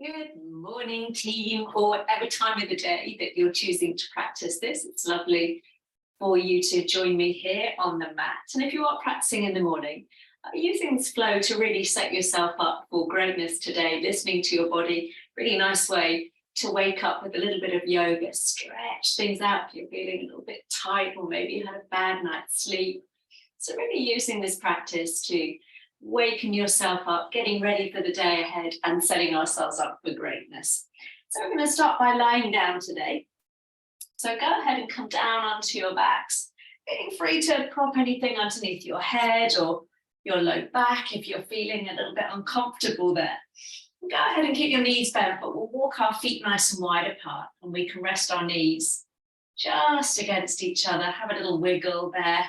Good morning, team, or whatever time of the day that you're choosing to practice this. It's lovely for you to join me here on the mat. And if you are practicing in the morning, using this flow to really set yourself up for greatness today, listening to your body, really nice way to wake up with a little bit of yoga, stretch things out if you're feeling a little bit tight or maybe you had a bad night's sleep. So really using this practice to waking yourself up, getting ready for the day ahead and setting ourselves up for greatness. So we're going to start by lying down today. So go ahead and come down onto your backs, feeling free to prop anything underneath your head or your low back if you're feeling a little bit uncomfortable there. Go ahead and keep your knees bent, but we'll walk our feet nice and wide apart and we can rest our knees just against each other. Have a little wiggle there.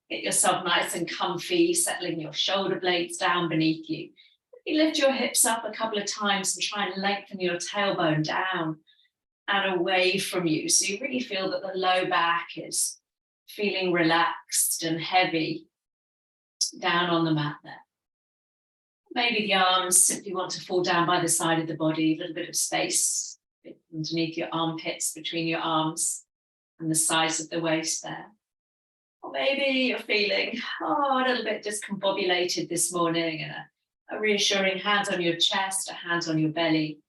Get yourself nice and comfy, settling your shoulder blades down beneath you. You lift your hips up a couple of times and try and lengthen your tailbone down and away from you. So you really feel that the low back is feeling relaxed and heavy down on the mat there. Maybe the arms simply want to fall down by the side of the body, a little bit of space underneath your armpits, between your arms and the sides of the waist there. Or maybe you're feeling, a little bit discombobulated this morning and a reassuring hand on your chest, a hand on your belly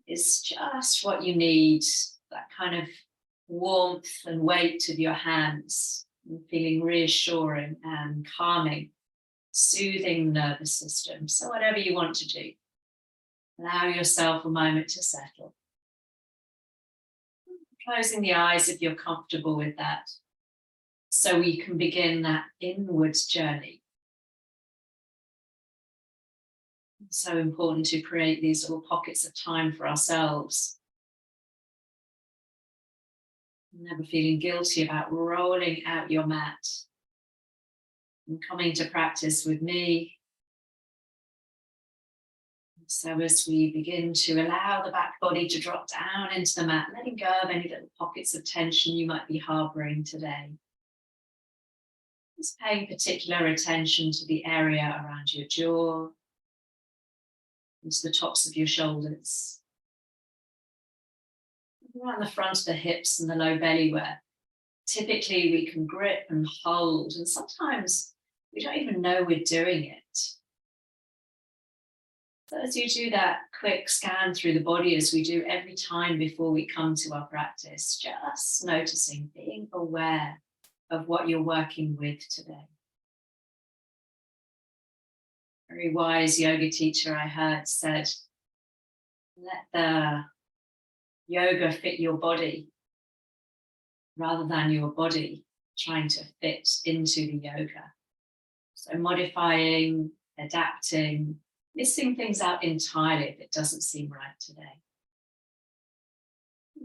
is just what you need, that kind of warmth and weight of your hands, and feeling reassuring and calming, soothing the nervous system. So whatever you want to do, allow yourself a moment to settle. Closing the eyes if you're comfortable with that, so we can begin that inwards journey. It's so important to create these little pockets of time for ourselves. Never feeling guilty about rolling out your mat and coming to practice with me. So as we begin to allow the back body to drop down into the mat, letting go of any little pockets of tension you might be harboring today. Just paying particular attention to the area around your jaw, and to the tops of your shoulders, around the front of the hips and the low belly, where typically we can grip and hold, and sometimes we don't even know we're doing it. So as you do that quick scan through the body, as we do every time before we come to our practice, just noticing, being aware of what you're working with today. Very wise yoga teacher I heard said, let the yoga fit your body rather than your body trying to fit into the yoga. So modifying, adapting, missing things out entirely if it doesn't seem right today.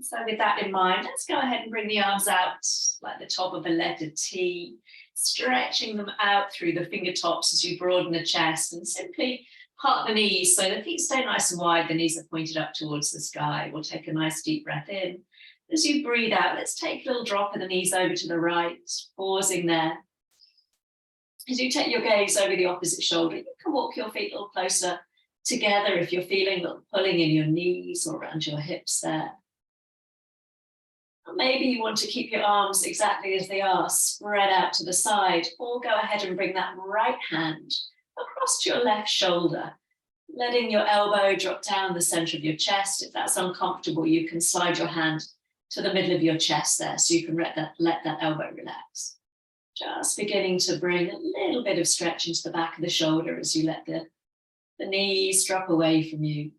So with that in mind, let's go ahead and bring the arms out like the top of a letter T, stretching them out through the fingertips as you broaden the chest, and simply part the knees so the feet stay nice and wide, the knees are pointed up towards the sky. We'll take a nice deep breath in. As you breathe out, let's take a little drop of the knees over to the right, pausing there. As you take your gaze over the opposite shoulder, you can walk your feet a little closer together if you're feeling a little pulling in your knees or around your hips there. Maybe you want to keep your arms exactly as they are, spread out to the side, or go ahead and bring that right hand across to your left shoulder, letting your elbow drop down the center of your chest. If that's uncomfortable, you can slide your hand to the middle of your chest there, so you can let that elbow relax. Just beginning to bring a little bit of stretch into the back of the shoulder as you let the knees drop away from you.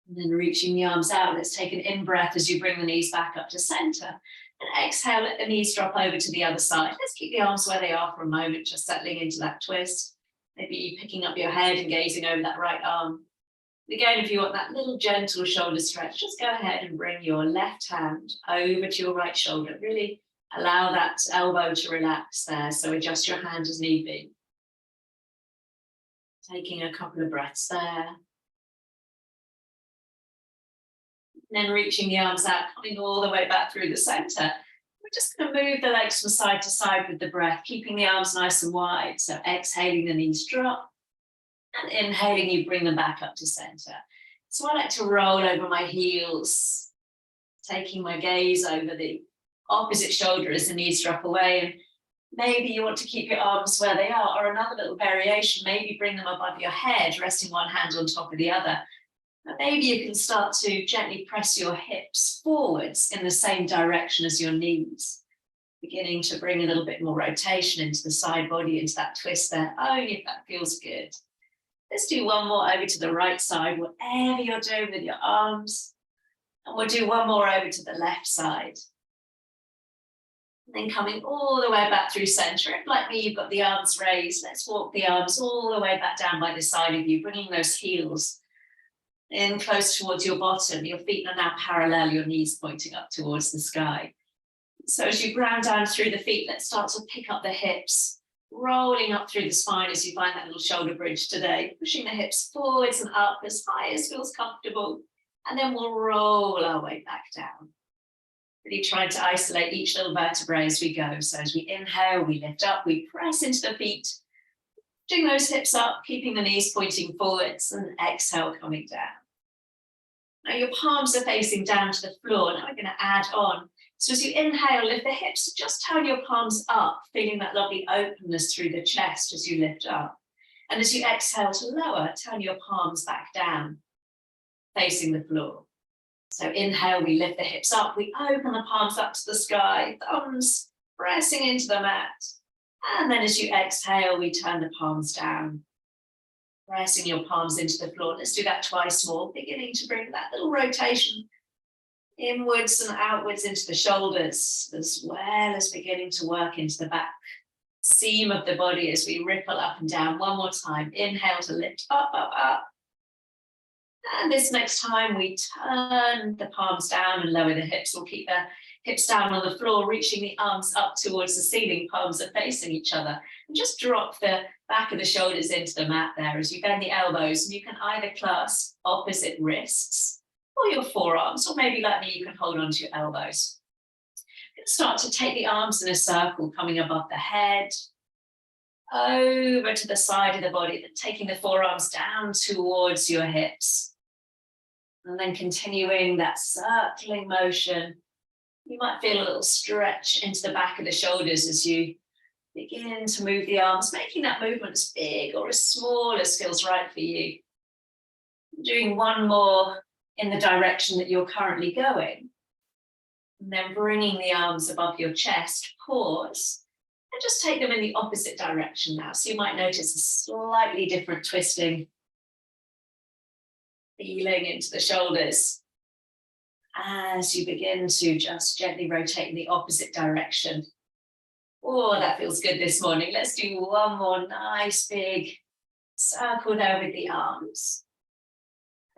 And then reaching the arms out, let's take an in-breath as you bring the knees back up to center. And exhale, let the knees drop over to the other side. Let's keep the arms where they are for a moment, just settling into that twist. Maybe picking up your head and gazing over that right arm. Again, if you want that little gentle shoulder stretch, just go ahead and bring your left hand over to your right shoulder. Really allow that elbow to relax there. So adjust your hand as need be. Taking a couple of breaths there. And then reaching the arms out, coming all the way back through the center. We're just going to move the legs from side to side with the breath, keeping the arms nice and wide. So exhaling, the knees drop. And inhaling, you bring them back up to center. So I like to roll over my heels, taking my gaze over the opposite shoulder as the knees drop away. And maybe you want to keep your arms where they are, or another little variation, maybe bring them above your head, resting one hand on top of the other. But maybe you can start to gently press your hips forwards in the same direction as your knees, beginning to bring a little bit more rotation into the side body, into that twist there. Oh, yeah, that feels good. Let's do one more over to the right side, whatever you're doing with your arms. And we'll do one more over to the left side. And then coming all the way back through center. If, like me, you've got the arms raised, let's walk the arms all the way back down by the side of you, bringing those heels in close towards your bottom. Your feet are now parallel, your knees pointing up towards the sky. So as you ground down through the feet, let's start to pick up the hips, rolling up through the spine as you find that little shoulder bridge today, pushing the hips forwards and up as high as feels comfortable. And then we'll roll our way back down. Really trying to isolate each little vertebrae as we go. So as we inhale, we lift up, we press into the feet, pushing those hips up, keeping the knees pointing forwards, and exhale, coming down. Now your palms are facing down to the floor. Now we're going to add on. So as you inhale, lift the hips, just turn your palms up, feeling that lovely openness through the chest as you lift up. And as you exhale to lower, turn your palms back down, facing the floor. So inhale, we lift the hips up, we open the palms up to the sky, thumbs pressing into the mat. And then as you exhale, we turn the palms down, pressing your palms into the floor. Let's do that twice more, beginning to bring that little rotation inwards and outwards into the shoulders, as well as beginning to work into the back seam of the body as we ripple up and down. One more time. Inhale to lift up, up, up. And this next time we turn the palms down and lower the hips. We'll keep the hips down on the floor, reaching the arms up towards the ceiling. Palms are facing each other. And just drop the back of the shoulders into the mat there as you bend the elbows. And you can either clasp opposite wrists or your forearms, or maybe like me, you can hold on to your elbows. Start to take the arms in a circle, coming above the head, over to the side of the body, then taking the forearms down towards your hips. And then continuing that circling motion. You might feel a little stretch into the back of the shoulders as you begin to move the arms, making that movement as big or as small as feels right for you. Doing one more in the direction that you're currently going. And then bringing the arms above your chest, pause, and just take them in the opposite direction now. So you might notice a slightly different twisting, feeling into the shoulders as you begin to just gently rotate in the opposite direction. Oh, that feels good this morning. Let's do one more nice big circle there with the arms.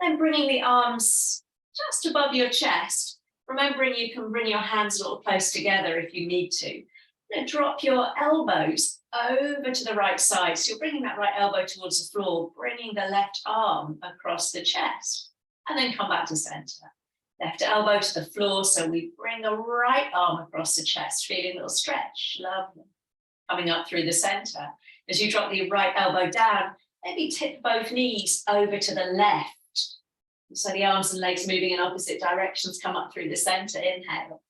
Then bringing the arms just above your chest, remembering you can bring your hands a little close together if you need to. Then drop your elbows over to the right side. So you're bringing that right elbow towards the floor, bringing the left arm across the chest, and then come back to center. Left elbow to the floor, so we bring the right arm across the chest, feeling a little stretch, lovely. Coming up through the center. As you drop the right elbow down, maybe tip both knees over to the left. So the arms and legs moving in opposite directions, come up through the center, inhale.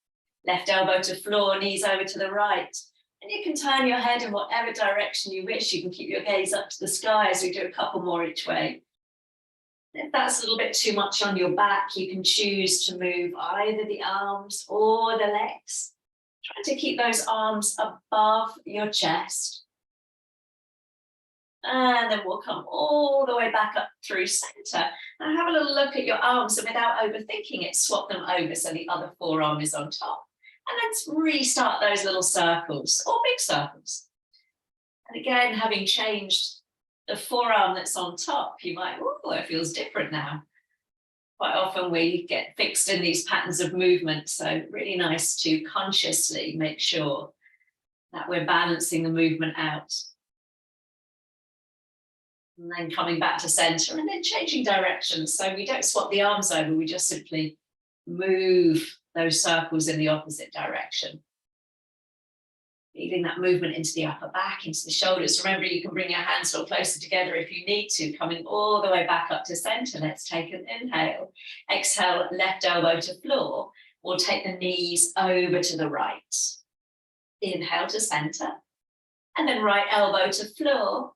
Left elbow to floor, knees over to the right. And you can turn your head in whatever direction you wish. You can keep your gaze up to the sky as we do a couple more each way. If that's a little bit too much on your back, you can choose to move either the arms or the legs. Try to keep those arms above your chest. And then we'll come all the way back up through center. Now have a little look at your arms, and without overthinking it, swap them over so the other forearm is on top. And let's restart those little circles or big circles. And again, having changed the forearm that's on top, you might, oh, it feels different now. Quite often we get fixed in these patterns of movement. So really nice to consciously make sure that we're balancing the movement out. And then coming back to center and then changing directions. So we don't swap the arms over, we just simply move those circles in the opposite direction. Feeling that movement into the upper back, into the shoulders. Remember, you can bring your hands a little closer together if you need to, coming all the way back up to center. Let's take an inhale. Exhale, left elbow to floor. We'll take the knees over to the right. Inhale to center. And then right elbow to floor.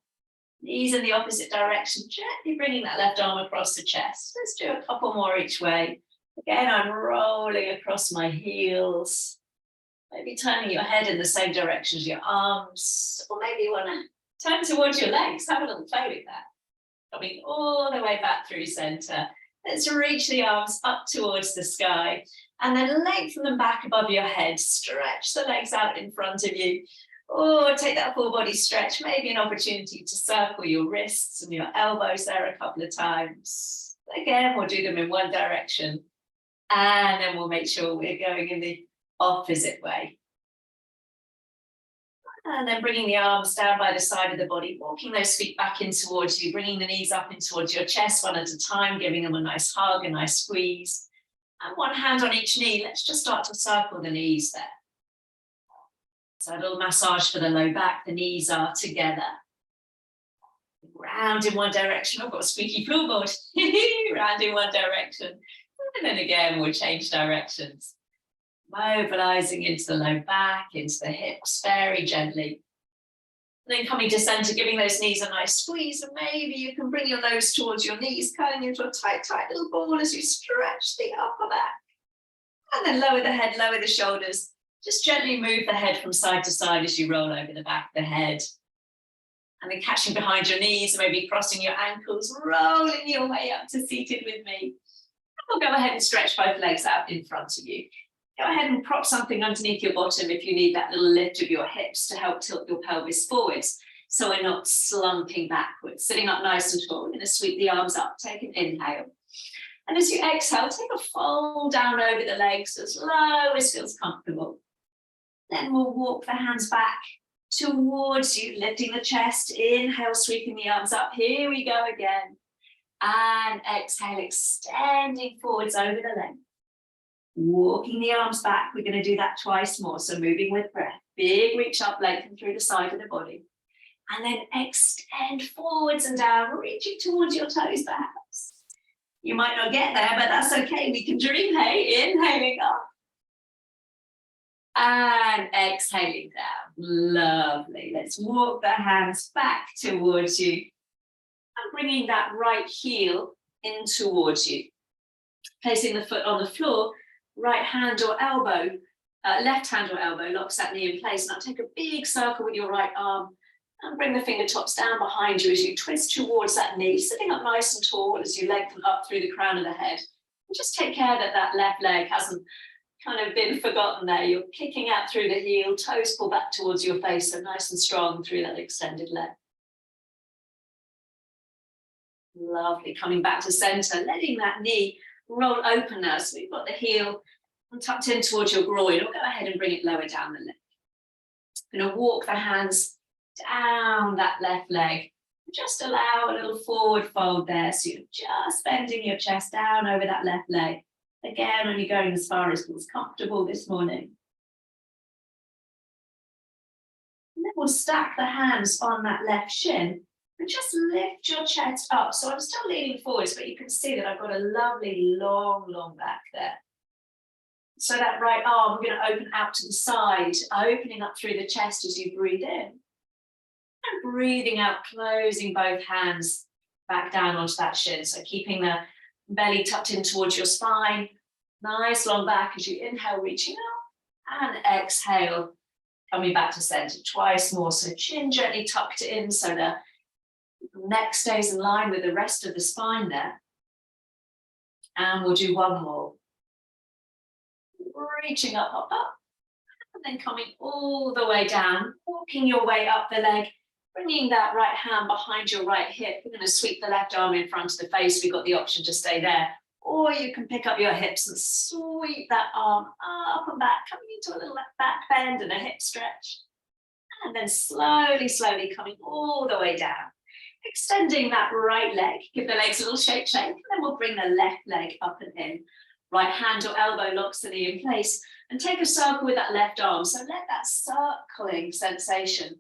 Knees in the opposite direction. Gently bringing that left arm across the chest. Let's do a couple more each way. Again, I'm rolling across my heels. Maybe turning your head in the same direction as your arms, or maybe you want to turn towards your legs. Have a little play with that. Coming all the way back through center. Let's reach the arms up towards the sky and then lengthen them back above your head. Stretch the legs out in front of you. Or take that full body stretch. Maybe an opportunity to circle your wrists and your elbows there a couple of times. Again, we'll do them in one direction. And then we'll make sure we're going in the opposite way. And then bringing the arms down by the side of the body, walking those feet back in towards you, bringing the knees up in towards your chest one at a time, giving them a nice hug, a nice squeeze. And one hand on each knee. Let's just start to circle the knees there. So a little massage for the low back. The knees are together. Round in one direction. I've got a squeaky floorboard. Round in one direction. And then again, we'll change directions. Mobilizing into the low back, into the hips, very gently. And then coming to center, giving those knees a nice squeeze. And maybe you can bring your nose towards your knees, curling into a tight, tight little ball as you stretch the upper back. And then lower the head, lower the shoulders. Just gently move the head from side to side as you roll over the back of the head. And then catching behind your knees, maybe crossing your ankles, rolling your way up to seated with me. And we'll go ahead and stretch both legs out in front of you. Go ahead and prop something underneath your bottom if you need that little lift of your hips to help tilt your pelvis forwards, so we're not slumping backwards. Sitting up nice and tall, we're going to sweep the arms up, take an inhale. And as you exhale, take a fold down over the legs as low as feels comfortable. Then we'll walk the hands back towards you, lifting the chest. Inhale, sweeping the arms up. Here we go again. And exhale, extending forwards over the leg. Walking the arms back. We're going to do that twice more. So moving with breath. Big reach up, lengthen through the side of the body. And then extend forwards and down, reaching towards your toes perhaps. You might not get there, but that's okay. We can dream, hey? Inhaling up. And exhaling down. Lovely. Let's walk the hands back towards you. And bringing that right heel in towards you. Placing the foot on the floor. Right hand or elbow, left hand or elbow locks that knee in place. Now take a big circle with your right arm and bring the fingertips down behind you as you twist towards that knee, sitting up nice and tall as you lengthen up through the crown of the head. And just take care that that left leg hasn't kind of been forgotten there. You're kicking out through the heel, toes pull back towards your face, so nice and strong through that extended leg. Lovely. Coming back to center, letting that knee roll open now. So we've got the heel tucked in towards your groin. Or go ahead and bring it lower down the leg. I'm going to walk the hands down that left leg. Just allow a little forward fold there. So you're just bending your chest down over that left leg. Again, only going as far as feels comfortable this morning. And then we'll stack the hands on that left shin. And just lift your chest up. So I'm still leaning forwards, but you can see that I've got a lovely long back there. So that right arm, we're going to open out to the side, opening up through the chest as you breathe in. And breathing out, closing both hands back down onto that shin. So keeping the belly tucked in towards your spine. Nice long back as you inhale, reaching up. And exhale, coming back to center twice more. So chin gently tucked in so the neck stays in line with the rest of the spine there. And we'll do one more. Reaching up, and then coming all the way down, walking your way up the leg, bringing that right hand behind your right hip. We're going to sweep the left arm in front of the face. We've got the option to stay there. Or you can pick up your hips and sweep that arm up and back, coming into a little back bend and a hip stretch. And then slowly coming all the way down. Extending that right leg, give the legs a little shake, and then we'll bring the left leg up and in. Right hand or elbow locks the knee in place, and take a circle with that left arm. So let that circling sensation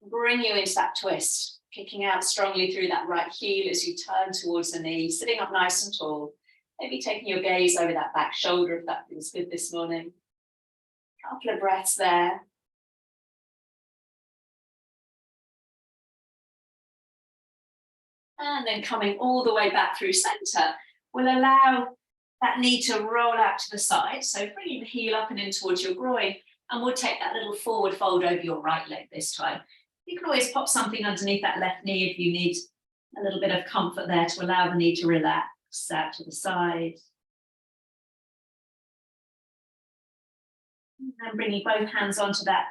bring you into that twist, kicking out strongly through that right heel as you turn towards the knee, sitting up nice and tall. Maybe taking your gaze over that back shoulder if that feels good this morning. Couple of breaths there. And then coming all the way back through center, we'll allow that knee to roll out to the side. So bringing the heel up and in towards your groin, and we'll take that little forward fold over your right leg this time. You can always pop something underneath that left knee if you need a little bit of comfort there to allow the knee to relax out to the side. And bringing both hands onto that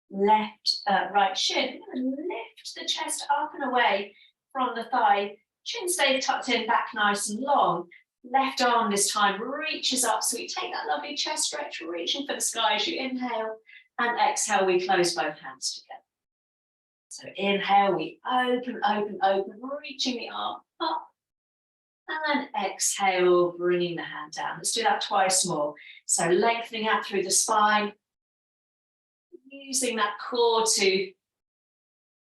left, right shin, and lift the chest up and away from the thigh. Chin stays tucked in, back nice and long. Left arm this time reaches up, so we take that lovely chest stretch, reaching for the sky as you inhale, and exhale, we close both hands together. So inhale, we open, open, open, reaching the arm up, and exhale, bringing the hand down. Let's do that twice more. So lengthening out through the spine, using that core to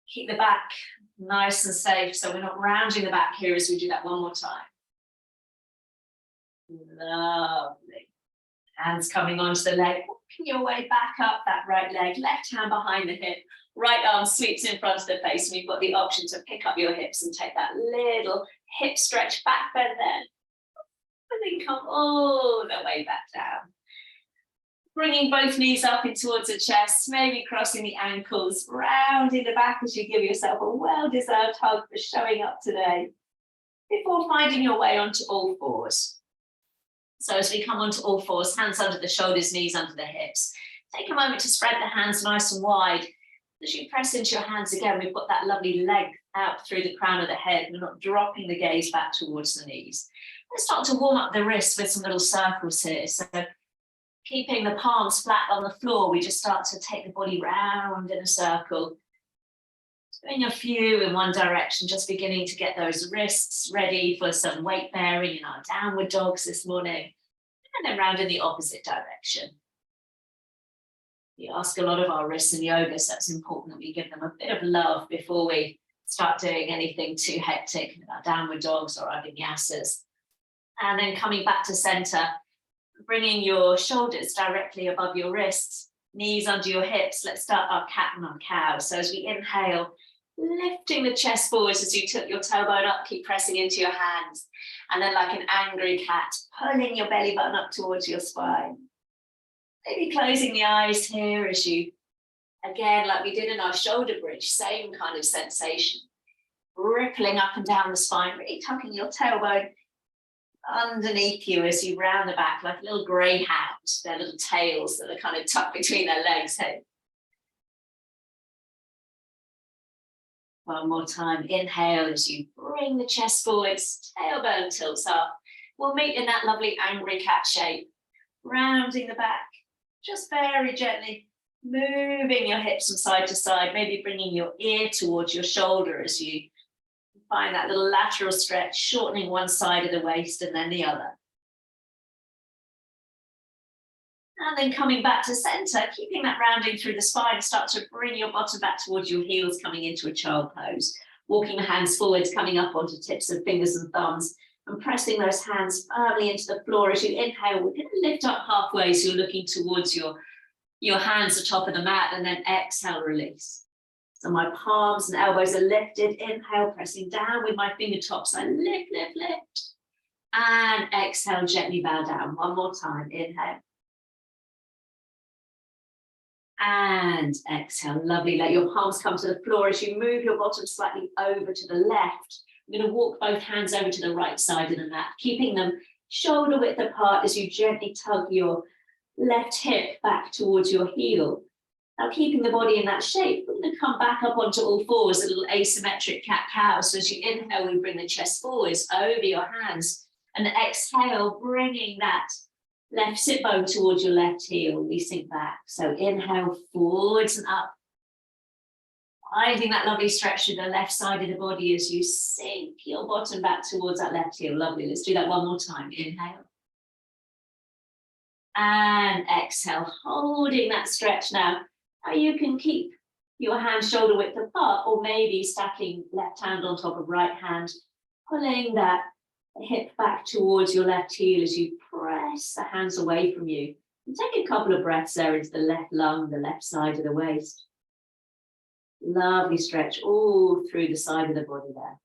keep the back nice and safe, so we're not rounding the back here as we do that one more time. Lovely. Hands coming onto the leg, walking your way back up that right leg, left hand behind the hip, right arm sweeps in front of the face, and you've got the option to pick up your hips and take that little hip stretch, back bend then, and then come all the way back down. Bringing both knees up in towards the chest, maybe crossing the ankles, rounding the back as you give yourself a well-deserved hug for showing up today, before finding your way onto all fours. So as we come onto all fours, hands under the shoulders, knees under the hips. Take a moment to spread the hands nice and wide. As you press into your hands again, we've got that lovely leg out through the crown of the head. We're not dropping the gaze back towards the knees. Let's start to warm up the wrists with some little circles here. So keeping the palms flat on the floor, we just start to take the body round in a circle. Doing a few in one direction, just beginning to get those wrists ready for some weight bearing in our downward dogs this morning. And then round in the opposite direction. We ask a lot of our wrists in yoga, so it's important that we give them a bit of love before we start doing anything too hectic with our downward dogs or our vinyasas. And then coming back to center, bringing your shoulders directly above your wrists, knees under your hips. Let's start our cat and our cow. So as we inhale, lifting the chest forwards as you tilt your tailbone up, keep pressing into your hands. And then like an angry cat, pulling your belly button up towards your spine. Maybe closing the eyes here as you, again, like we did in our shoulder bridge, same kind of sensation. Rippling up and down the spine, really tucking your tailbone underneath you as you round the back like a little greyhound, their little tails that are kind of tucked between their legs. Hey. One more time, inhale as you bring the chest forwards, tailbone tilts up. We'll meet in that lovely angry cat shape, rounding the back, just very gently moving your hips from side to side, maybe bringing your ear towards your shoulder as you find that little lateral stretch, shortening one side of the waist and then the other. And then coming back to center, keeping that rounding through the spine, start to bring your bottom back towards your heels, coming into a child pose. Walking the hands forwards, coming up onto tips of fingers and thumbs, and pressing those hands firmly into the floor. As you inhale, we're going to lift up halfway, so you're looking towards your hands, the top of the mat, and then exhale, release. So my palms and elbows are lifted. Inhale, pressing down with my fingertips. I lift, lift, lift. And exhale, gently bow down. One more time. Inhale. And exhale. Lovely. Let your palms come to the floor as you move your bottom slightly over to the left. I'm going to walk both hands over to the right side of the mat, keeping them shoulder width apart as you gently tug your left hip back towards your heel. Now keeping the body in that shape, we're going to come back up onto all fours, a little asymmetric cat-cow. So as you inhale, we bring the chest forwards over your hands, and exhale, bringing that left sit bone towards your left heel. We sink back. So inhale, forwards and up. Finding that lovely stretch to the left side of the body as you sink your bottom back towards that left heel. Lovely. Let's do that one more time. Inhale. And exhale, holding that stretch now. Now you can keep your hands shoulder width apart, or maybe stacking left hand on top of right hand, pulling that hip back towards your left heel as you press the hands away from you. And take a couple of breaths there into the left lung, the left side of the waist. Lovely stretch all through the side of the body there.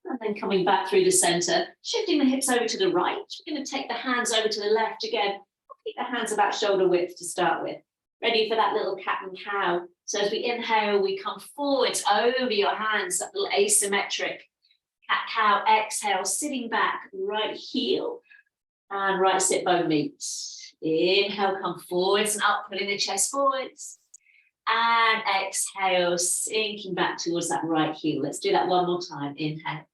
And then coming back through the center, shifting the hips over to the right. We're going to take the hands over to the left again. Keep the hands about shoulder width to start with. Ready for that little cat and cow. So as we inhale, we come forwards over your hands, that little asymmetric cat cow. Exhale, sitting back, right heel and right sit bone meet. Inhale, come forwards and up, pulling the chest forwards. And exhale, sinking back towards that right heel. Let's do that one more time. Inhale.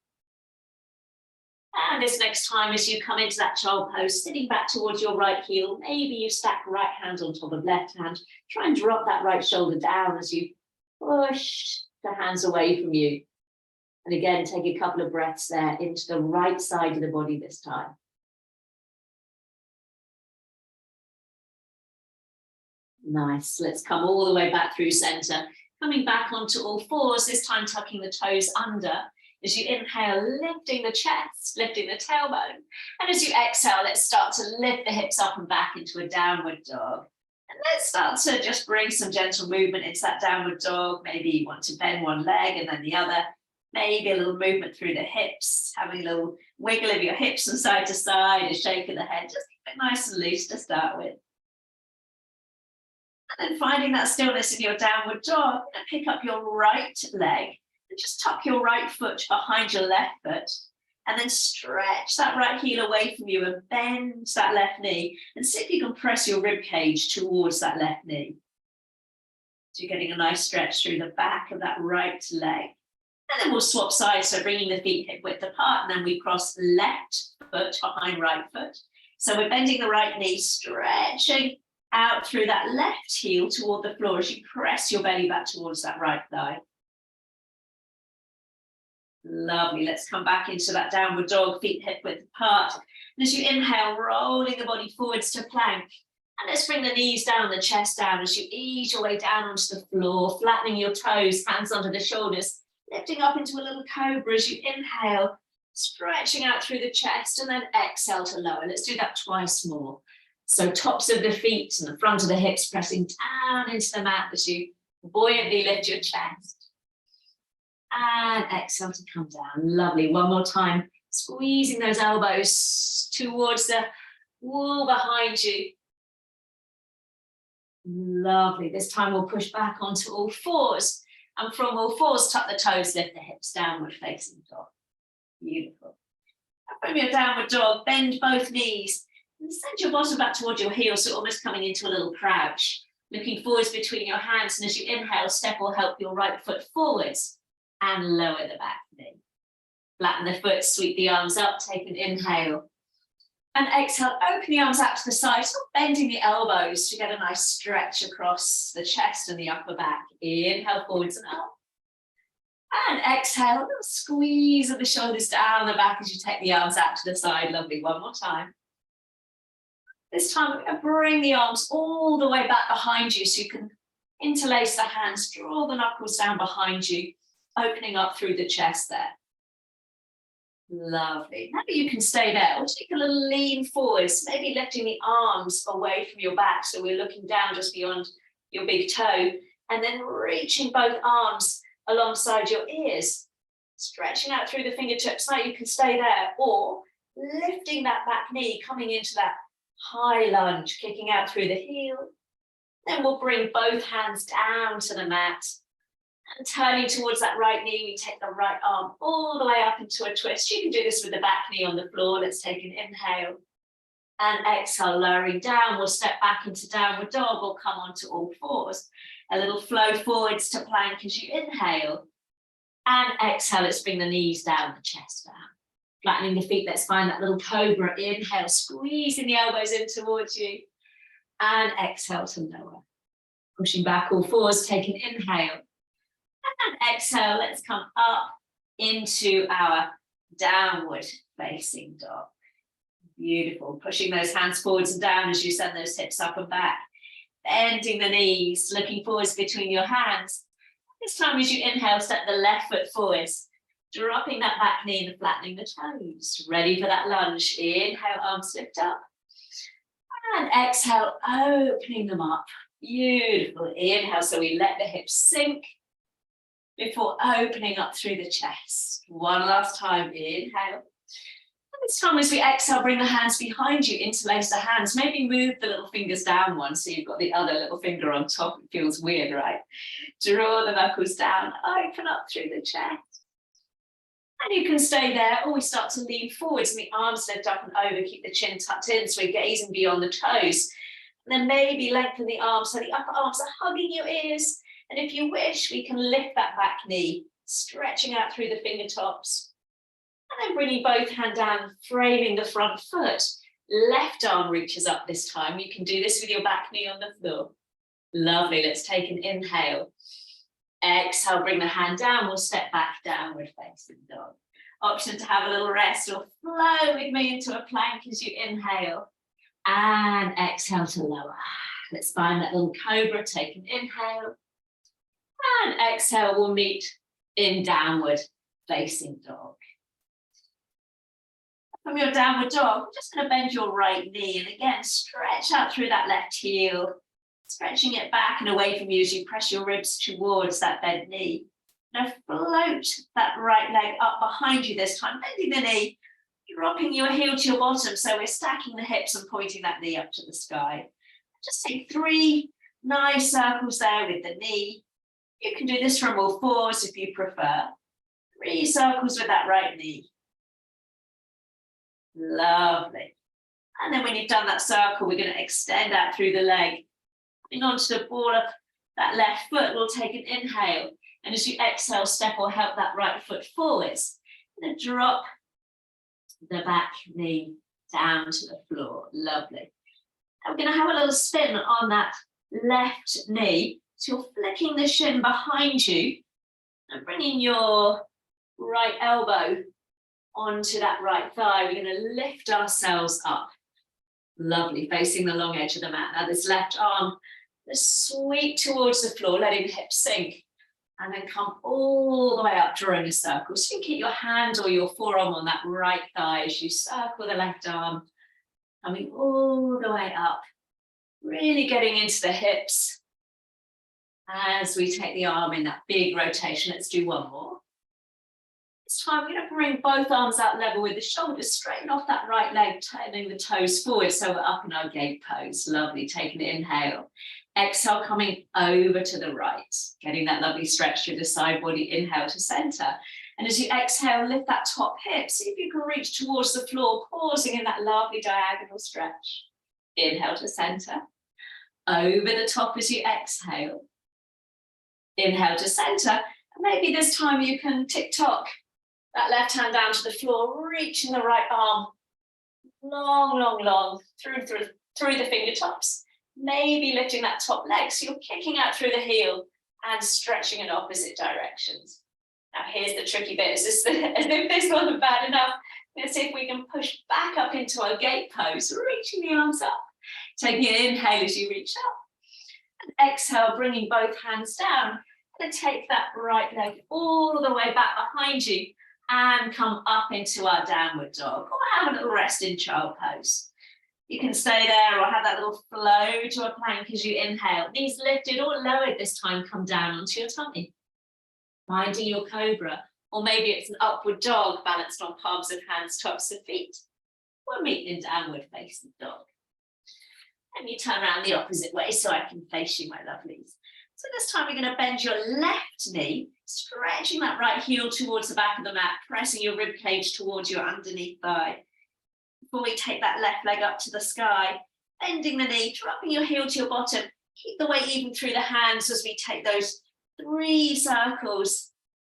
And this next time, as you come into that child pose, sitting back towards your right heel, maybe you stack right hand on top of left hand. Try and drop that right shoulder down as you push the hands away from you. And again, take a couple of breaths there into the right side of the body this time. Nice. Let's come all the way back through center. Coming back onto all fours, this time tucking the toes under. As you inhale, lifting the chest, lifting the tailbone. And as you exhale, let's start to lift the hips up and back into a downward dog. And let's start to just bring some gentle movement into that downward dog. Maybe you want to bend one leg and then the other. Maybe a little movement through the hips, having a little wiggle of your hips from side to side, a shake of the head. Just keep it nice and loose to start with. And then finding that stillness in your downward dog, and pick up your right leg. And just tuck your right foot behind your left foot and then stretch that right heel away from you and bend that left knee and see if you can press your rib cage towards that left knee. So you're getting a nice stretch through the back of that right leg. And then we'll swap sides, so bringing the feet hip width apart, and then we cross left foot behind right foot. So we're bending the right knee, stretching out through that left heel toward the floor as you press your belly back towards that right thigh. Lovely. Let's come back into that downward dog, feet hip width apart. And as you inhale, rolling the body forwards to plank. And let's bring the knees down, the chest down as you ease your way down onto the floor, flattening your toes, hands onto the shoulders, lifting up into a little cobra as you inhale, stretching out through the chest, and then exhale to lower. Let's do that twice more. So tops of the feet and the front of the hips pressing down into the mat as you buoyantly lift your chest. And exhale to come down. Lovely. One more time. Squeezing those elbows towards the wall behind you. Lovely. This time we'll push back onto all fours. And from all fours, tuck the toes, lift the hips, downward facing dog. Beautiful. And from your downward dog, bend both knees and send your bottom back towards your heels, so almost coming into a little crouch. Looking forwards between your hands, and as you inhale, step or help your right foot forwards. And lower the back knee. Flatten the foot, sweep the arms up, take an inhale. And exhale, open the arms out to the side, stop bending the elbows to get a nice stretch across the chest and the upper back. Inhale forwards and up. And exhale, a little squeeze of the shoulders down the back as you take the arms out to the side. Lovely, one more time. This time we're going to bring the arms all the way back behind you so you can interlace the hands, draw the knuckles down behind you, opening up through the chest there. Lovely. Maybe you can stay there or take a little lean forwards, maybe lifting the arms away from your back so we're looking down just beyond your big toe, and then reaching both arms alongside your ears, stretching out through the fingertips. Now you can stay there, or lifting that back knee, coming into that high lunge, kicking out through the heel. Then we'll bring both hands down to the mat. And turning towards that right knee, we take the right arm all the way up into a twist. You can do this with the back knee on the floor. Let's take an inhale and exhale, lowering down. We'll step back into downward dog or come onto all fours. A little flow forwards to plank as you inhale. And exhale, let's bring the knees down, the chest down. Flattening the feet, let's find that little cobra. Inhale, squeezing the elbows in towards you. And exhale to lower. Pushing back all fours, take an inhale. And exhale, let's come up into our downward facing dog. Beautiful. Pushing those hands forwards and down as you send those hips up and back. Bending the knees, looking forwards between your hands. This time as you inhale, step the left foot forwards, dropping that back knee and flattening the toes. Ready for that lunge. Inhale, arms lift up. And exhale, opening them up. Beautiful. Inhale, so we let the hips sink before opening up through the chest. One last time, inhale. This time as we exhale, bring the hands behind you, interlace the hands. Maybe move the little fingers down one so you've got the other little finger on top. It feels weird, right? Draw the knuckles down, open up through the chest. And you can stay there, or we start to lean forwards and the arms lift up and over, keep the chin tucked in so we're gazing beyond the toes. And then maybe lengthen the arms so the upper arms are hugging your ears. And if you wish, we can lift that back knee, stretching out through the fingertips. And then bringing both hands down, framing the front foot. Left arm reaches up this time. You can do this with your back knee on the floor. Lovely. Let's take an inhale. Exhale, bring the hand down. We'll step back, downward facing dog. Option to have a little rest or flow with me into a plank as you inhale. And exhale to lower. Let's find that little cobra. Take an inhale. And exhale, we'll meet in downward facing dog. From your downward dog, we're just going to bend your right knee and again stretch out through that left heel, stretching it back and away from you as you press your ribs towards that bent knee. Now float that right leg up behind you this time, bending the knee, dropping your heel to your bottom, so we're stacking the hips and pointing that knee up to the sky. Just take 3 nice circles there with the knee. You can do this from all fours if you prefer. 3 circles with that right knee. Lovely. And then when you've done that circle, we're going to extend out through the leg. Coming onto the ball of that left foot, we'll take an inhale. And as you exhale, step or help that right foot forwards. And then drop the back knee down to the floor. Lovely. And we're going to have a little spin on that left knee. So you're flicking the shin behind you and bringing your right elbow onto that right thigh. We're going to lift ourselves up. Lovely, facing the long edge of the mat. Now this left arm, let's sweep towards the floor, letting the hips sink. And then come all the way up, drawing a circle. So you can keep your hand or your forearm on that right thigh as you circle the left arm, coming all the way up. Really getting into the hips as we take the arm in that big rotation. Let's do one more. This time we're going to bring both arms out level with the shoulders, straighten off that right leg, turning the toes forward so we're up in our gate pose. Lovely, taking an inhale. Exhale, coming over to the right, getting that lovely stretch through the side body, inhale to center. And as you exhale, lift that top hip, see if you can reach towards the floor, pausing in that lovely diagonal stretch. Inhale to center, over the top as you exhale. Inhale to center, and maybe this time you can tick-tock that left hand down to the floor, reaching the right arm long, long, long through the fingertips. Maybe lifting that top leg, so you're kicking out through the heel and stretching in opposite directions. Now here's the tricky bit, as if this wasn't bad enough, let's see if we can push back up into our gate pose, reaching the arms up. Taking an inhale as you reach up. And exhale, bringing both hands down. And take that right leg all the way back behind you and come up into our downward dog, or have a little rest in child pose. You can stay there or have that little flow to a plank as you inhale. Knees lifted or lowered this time, come down onto your tummy. Finding your cobra, or maybe it's an upward dog balanced on palms of hands, tops of feet. We'll meet in downward facing dog. And you turn around the opposite way so I can face you, my lovelies. So this time you're going to bend your left knee, stretching that right heel towards the back of the mat, pressing your rib cage towards your underneath thigh. Before we take that left leg up to the sky, bending the knee, dropping your heel to your bottom, keep the weight even through the hands as we take those 3 circles,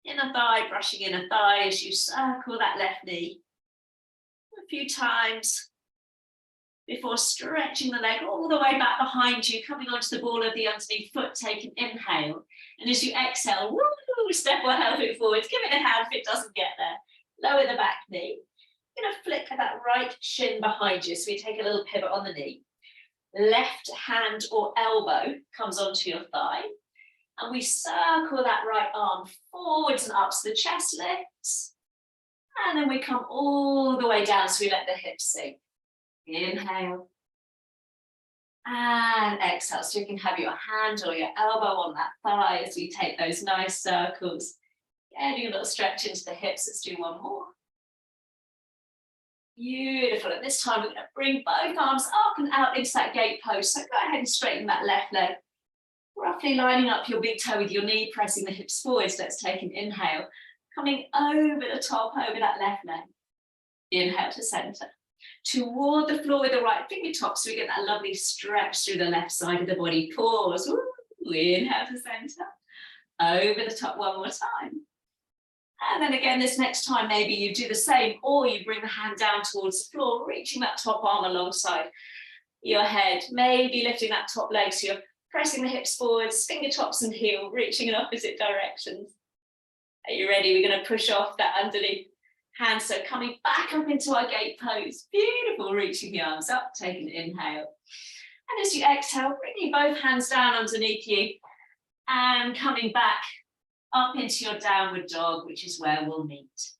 inner thigh, brushing inner thigh as you circle that left knee. A few times before stretching the leg all the way back behind you, coming onto the ball of the underneath foot, take an inhale. And as you exhale, woo, step or help it forwards, give it a hand if it doesn't get there. Lower the back knee. You're going to flick that right shin behind you. So we take a little pivot on the knee. Left hand or elbow comes onto your thigh. And we circle that right arm forwards and up so the chest lifts. And then we come all the way down so we let the hips sink. Inhale. And exhale. So you can have your hand or your elbow on that thigh as we take those nice circles. Getting a little stretch into the hips. Let's do one more. Beautiful. At this time, we're going to bring both arms up and out into that gate pose. So go ahead and straighten that left leg. Roughly lining up your big toe with your knee, pressing the hips forwards. Let's take an inhale. Coming over the top, over that left leg. Inhale to center. Toward the floor with the right fingertips, so we get that lovely stretch through the left side of the body. Pause. Ooh, inhale to center. Over the top one more time. And then again, this next time, maybe you do the same, or you bring the hand down towards the floor, reaching that top arm alongside your head, maybe lifting that top leg, so you're pressing the hips forwards, fingertips and heel, reaching in opposite directions. Are you ready? We're going to push off that underneath hand, so coming back up into our gate pose. Beautiful, reaching the arms up, taking an inhale. And as you exhale, bringing both hands down underneath you and coming back up into your downward dog, which is where we'll meet.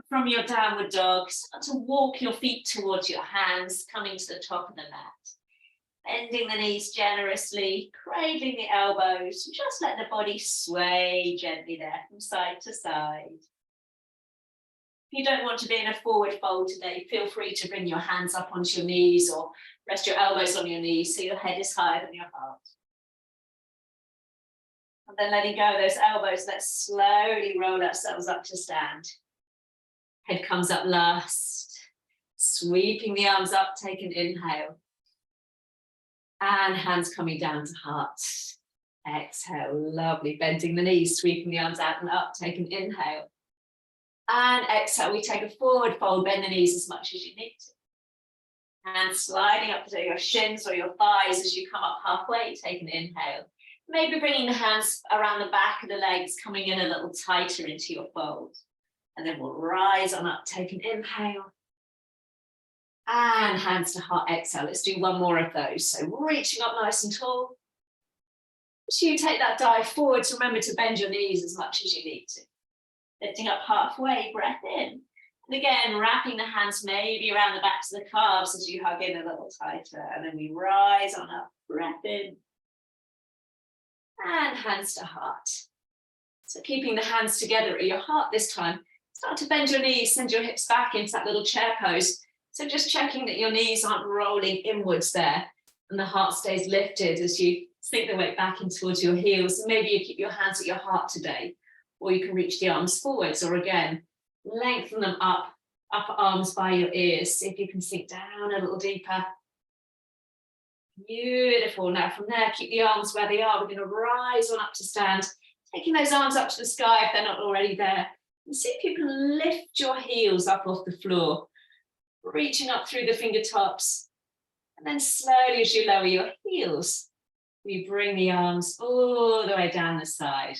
From your downward dog, start to walk your feet towards your hands, coming to the top of the mat. Bending the knees generously, cradling the elbows, just let the body sway gently there from side to side. If you don't want to be in a forward fold today, feel free to bring your hands up onto your knees or rest your elbows on your knees so your head is higher than your heart. And then letting go of those elbows, let's slowly roll ourselves up to stand. Head comes up last. Sweeping the arms up, take an inhale. And hands coming down to heart. Exhale, lovely. Bending the knees, sweeping the arms out and up, take an inhale. And exhale, we take a forward fold, bend the knees as much as you need to. And sliding up to your shins or your thighs as you come up halfway, take an inhale. Maybe bringing the hands around the back of the legs, coming in a little tighter into your fold. And then we'll rise on up, take an inhale. And hands to heart, exhale. Let's do one more of those. So reaching up nice and tall. So you take that dive forwards, remember to bend your knees as much as you need to. Lifting up halfway, breath in. And again, wrapping the hands maybe around the backs of the calves as you hug in a little tighter. And then we rise on up, breath in. And hands to heart. So keeping the hands together at your heart this time. Start to bend your knees, send your hips back into that little chair pose. So just checking that your knees aren't rolling inwards there and the heart stays lifted as you sink the weight back in towards your heels. And maybe you keep your hands at your heart today, or you can reach the arms forwards, or again, lengthen them up, upper arms by your ears. See if you can sink down a little deeper. Beautiful. Now from there, keep the arms where they are. We're going to rise on up to stand, taking those arms up to the sky if they're not already there. And see if you can lift your heels up off the floor, reaching up through the fingertips. And then slowly as you lower your heels, we bring the arms all the way down the side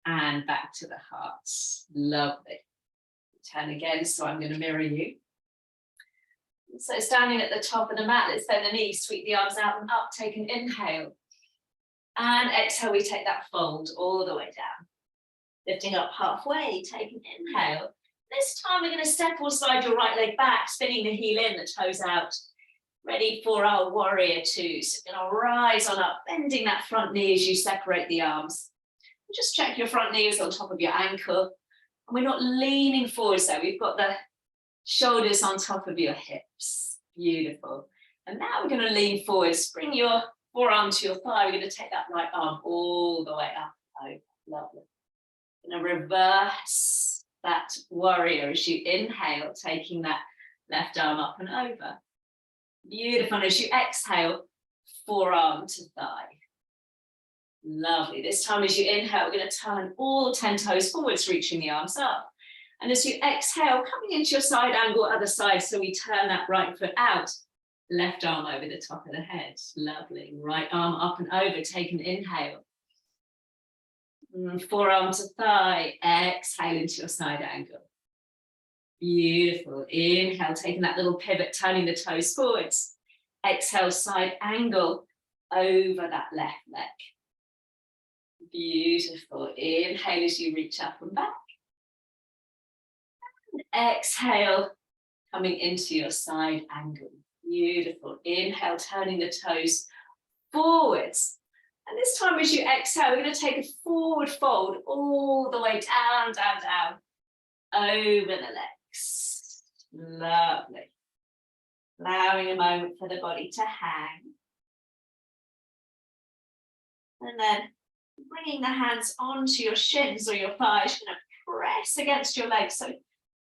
and back to the heart. Lovely. Turn again, so I'm going to mirror you. So standing at the top of the mat, let's bend the knees, sweep the arms out and up, take an inhale. And exhale, we take that fold all the way down. Lifting up halfway, take an inhale. This time we're going to step or slide your right leg back, spinning the heel in, the toes out. Ready for our warrior two. So we're going to rise on up, bending that front knee as you separate the arms. Just check your front knee is on top of your ankle. And we're not leaning forwards there. We've got the shoulders on top of your hips. Beautiful. And now we're going to lean forwards. Bring your forearm to your thigh. We're going to take that right arm all the way up. Oh, lovely. Going to reverse that warrior as you inhale, taking that left arm up and over. Beautiful. And as you exhale, forearm to thigh. Lovely. This time as you inhale, we're going to turn all 10 toes forwards, reaching the arms up. And as you exhale, coming into your side angle, other side, so we turn that right foot out. Left arm over the top of the head. Lovely. Right arm up and over, take an inhale. Forearm to thigh, exhale into your side angle. Beautiful. Inhale, taking that little pivot, turning the toes forwards. Exhale, side angle over that left leg. Beautiful. Inhale as you reach up and back. And exhale, coming into your side angle. Beautiful. Inhale, turning the toes forwards. And this time as you exhale, we're going to take a forward fold all the way down, down, down, over the legs. Lovely. Allowing a moment for the body to hang. And then bringing the hands onto your shins or your thighs. You're going to press against your legs. So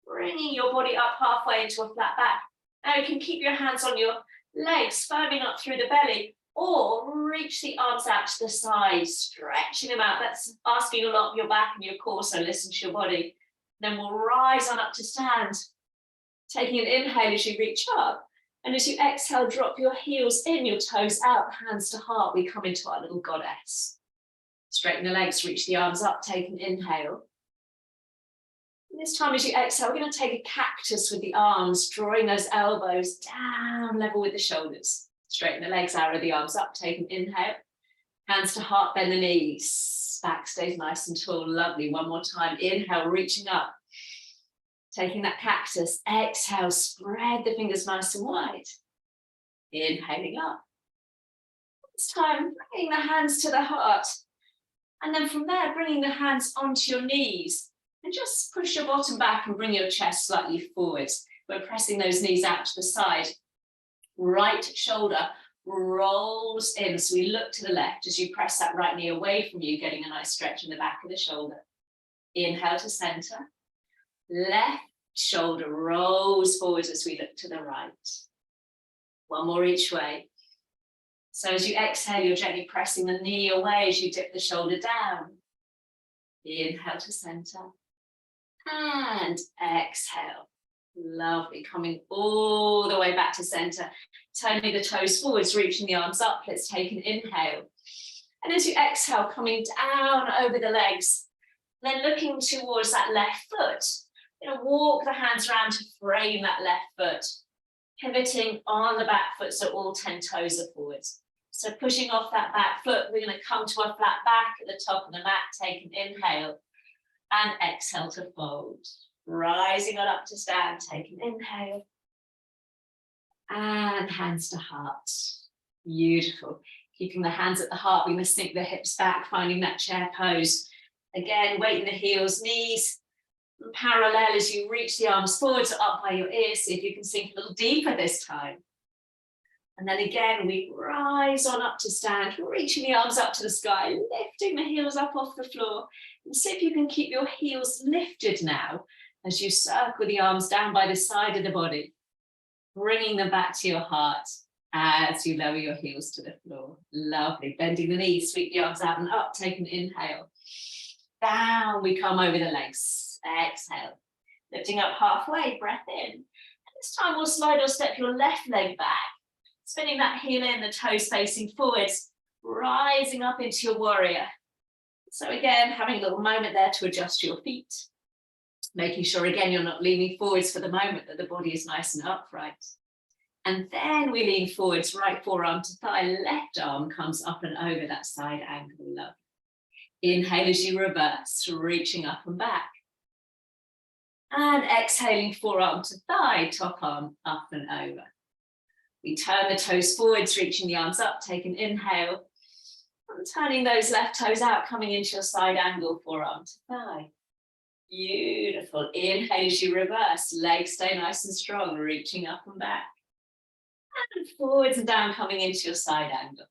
bringing your body up halfway into a flat back. Now you can keep your hands on your legs, firming up through the belly, or reach the arms out to the side, stretching them out. That's asking a lot of your back and your core, so listen to your body. Then we'll rise on up to stand, taking an inhale as you reach up. And as you exhale, drop your heels in, your toes out, hands to heart. We come into our little goddess. Straighten the legs, reach the arms up, take an inhale. And this time as you exhale, we're going to take a cactus with the arms, drawing those elbows down level with the shoulders. Straighten the legs out, the arms up, take an inhale. Hands to heart, bend the knees. Back stays nice and tall, lovely. One more time, inhale, reaching up. Taking that cactus, exhale, spread the fingers nice and wide. Inhaling up. This time, bringing the hands to the heart. And then from there, bringing the hands onto your knees. And just push your bottom back and bring your chest slightly forwards. We're pressing those knees out to the side. Right shoulder rolls in. So we look to the left as you press that right knee away from you, getting a nice stretch in the back of the shoulder. Inhale to center. Left shoulder rolls forward as we look to the right. One more each way. So as you exhale, you're gently pressing the knee away as you dip the shoulder down. Inhale to center. And exhale. Lovely. Coming all the way back to center. Turning the toes forwards, reaching the arms up. Let's take an inhale. And as you exhale, coming down over the legs. Then looking towards that left foot. You're going to walk the hands around to frame that left foot, pivoting on the back foot so all 10 toes are forwards. So pushing off that back foot, we're going to come to a flat back at the top of the mat, take an inhale and exhale to fold. Rising on up to stand, take an inhale and hands to heart. Beautiful. Keeping the hands at the heart, we must sink the hips back, finding that chair pose. Again, weight in the heels, knees parallel as you reach the arms forwards or up by your ears. See if you can sink a little deeper this time. And then again, we rise on up to stand, reaching the arms up to the sky, lifting the heels up off the floor. And see if you can keep your heels lifted now as you circle the arms down by the side of the body, bringing them back to your heart as you lower your heels to the floor. Lovely. Bending the knees, sweep the arms out and up, take an inhale. Down we come over the legs. Exhale, lifting up halfway, breath in. And this time we'll slide or step your left leg back, spinning that heel in, the toes facing forwards, rising up into your warrior. So again, having a little moment there to adjust your feet, making sure again you're not leaning forwards for the moment, that the body is nice and upright. And then we lean forwards, right forearm to thigh, left arm comes up and over that side angle. Love. Inhale as you reverse, reaching up and back. And exhaling, forearm to thigh, top arm up and over. We turn the toes forwards, reaching the arms up, take an inhale. And turning those left toes out, coming into your side angle, forearm to thigh. Beautiful. Inhale as you reverse, legs stay nice and strong, reaching up and back. And forwards and down, coming into your side angle.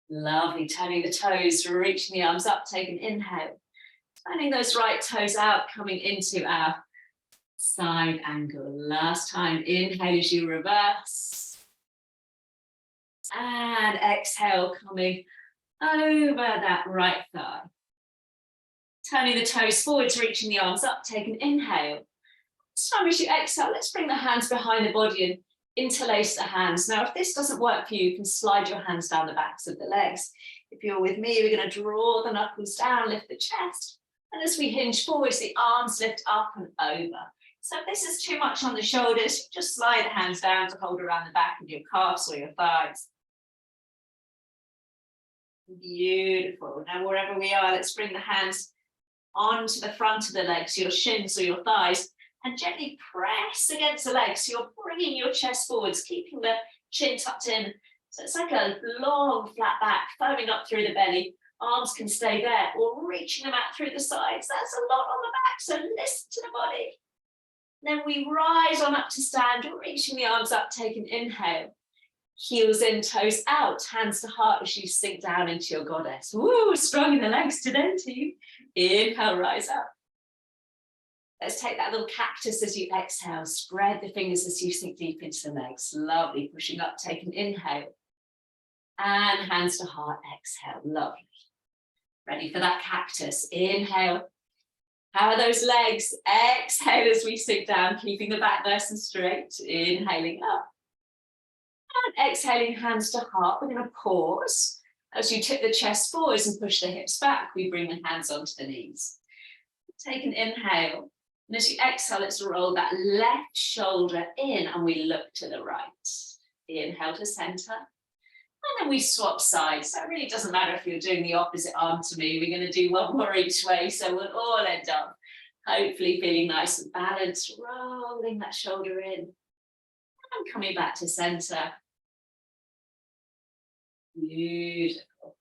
Lovely. Turning the toes, reaching the arms up, take an inhale. Turning those right toes out, coming into our side angle. Last time, inhale as you reverse. And exhale, coming over that right thigh. Turning the toes forwards, reaching the arms up, take an inhale. This time as you exhale, let's bring the hands behind the body and interlace the hands. Now, if this doesn't work for you, you can slide your hands down the backs of the legs. If you're with me, we're going to draw the knuckles down, lift the chest. And as we hinge forwards, the arms lift up and over. So if this is too much on the shoulders, just slide the hands down to hold around the back of your calves or your thighs. Beautiful. Now, wherever we are, let's bring the hands onto the front of the legs, your shins or your thighs, and gently press against the legs. So you're bringing your chest forwards, keeping the chin tucked in. So it's like a long flat back, foaming up through the belly. Arms can stay there, or reaching them out through the sides. That's a lot on the back, so listen to the body. Then we rise on up to stand, reaching the arms up, take an inhale. Heels in, toes out, hands to heart as you sink down into your goddess. Woo, strong in the legs today, team. Inhale, rise up. Let's take that little cactus as you exhale. Spread the fingers as you sink deep into the legs. Lovely, pushing up, take an inhale. And hands to heart, exhale, lovely. Ready for that cactus, inhale. How are those legs? Exhale as we sink down, keeping the back nice and straight. Inhaling up. And exhaling, hands to heart. We're going to pause. As you tip the chest forwards and push the hips back, we bring the hands onto the knees. Take an inhale. And as you exhale, let's roll that left shoulder in and we look to the right. Inhale to center. And then we swap sides. So it really doesn't matter if you're doing the opposite arm to me. We're going to do one more each way. So we'll all end up hopefully feeling nice and balanced, rolling that shoulder in. And coming back to center. Beautiful.